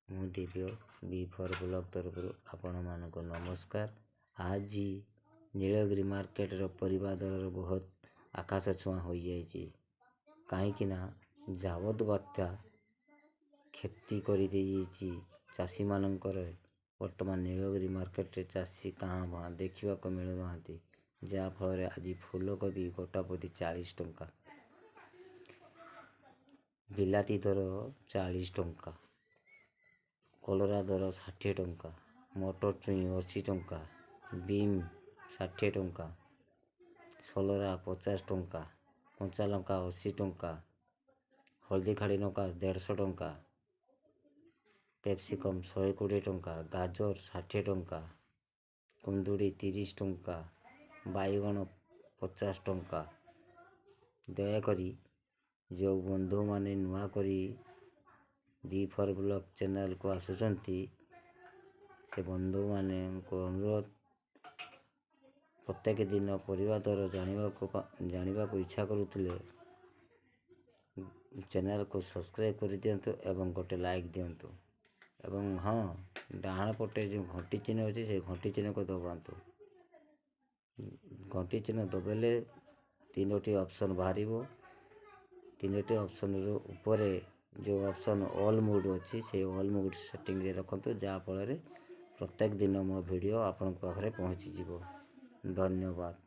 ମୁଁ ଦିବ୍ୟ B4 blog ତରଫରୁ ଆପଣମାନଙ୍କୁ ନମସ୍କାର। ଆଜି ନୀଳଗିରି ମାର୍କେଟର ପରିବା ଦରର ବହୁତ ଆକାଶ ଛୁଆଁ ହୋଇଯାଇଛି। କାହିଁକି ନା ଯାବତ ବାତ୍ୟା କ୍ଷତି କରିଦେଇଯାଇଛି ଚାଷୀମାନଙ୍କର। ବର୍ତ୍ତମାନ ନୀଳଗିରି ମାର୍କେଟରେ ଚାଷୀ କାଁ ଭାଁ ଦେଖିବାକୁ ମିଳୁନାହାନ୍ତି। ଯାହାଫଳରେ ଆଜି ଫୁଲକୋବି ଗୋଟା ପ୍ରତି 40 ଟଙ୍କା, ବିଲାତି ଦର 40 ଟଙ୍କା, କଲରା ଦର 60 ଟଙ୍କା, ମଟର ଛୁଇଁ 80 ଟଙ୍କା, ବିମ୍ 60 ଟଙ୍କା, ସଲରା 50 ଟଙ୍କା, କଞ୍ଚା ଲଙ୍କା 80 ଟଙ୍କା, ହଳଦୀ ଖାଡ଼ି ଲଙ୍କା 150 ଟଙ୍କା, କ୍ୟାପ୍ସିକମ୍ 120 ଟଙ୍କା, ଗାଜର 60 ଟଙ୍କା, କୁନ୍ଦୁରି 30 ଟଙ୍କା, ବାଇଗଣ 50 ଟଙ୍କା। ଦୟାକରି ଯେଉଁ ବନ୍ଧୁମାନେ ନୂଆ କରି B4 ବ୍ଲଗ ଚ୍ୟାନେଲକୁ ଆସୁଛନ୍ତି, ସେ ବନ୍ଧୁମାନଙ୍କୁ ଅନୁରୋଧ, ପ୍ରତ୍ୟେକ ଦିନ ପରିବା ଦର ଜାଣିବାକୁ ଇଚ୍ଛା କରୁଥିଲେ ଚ୍ୟାନେଲକୁ ସବସ୍କ୍ରାଇବ୍ କରିଦିଅନ୍ତୁ ଏବଂ ଗୋଟେ ଲାଇକ୍ ଦିଅନ୍ତୁ। ଏବଂ ହଁ, ଡାହାଣ ପଟେ ଯେଉଁ ଘଣ୍ଟି ଚିହ୍ନ ଅଛି ସେ ଘଣ୍ଟି ଚିହ୍ନକୁ ଦବାନ୍ତୁ। ଘଣ୍ଟି ଚିହ୍ନ ଦବାଇଲେ 3ଟି ଅପସନ୍ ବାହାରିବ। 3ଟି ଅପସନ୍ର ଉପରେ ଯେଉଁ ଅପସନ୍ ଅଲ୍ ମୋଡ଼୍ ଅଛି ସେ ଅଲ୍ ମୋଡ଼୍ ସେଟିଂରେ ରଖନ୍ତୁ, ଯାହାଫଳରେ ପ୍ରତ୍ୟେକ ଦିନ ମୋ ଭିଡ଼ିଓ ଆପଣଙ୍କ ପାଖରେ ପହଞ୍ଚିଯିବ। ଧନ୍ୟବାଦ।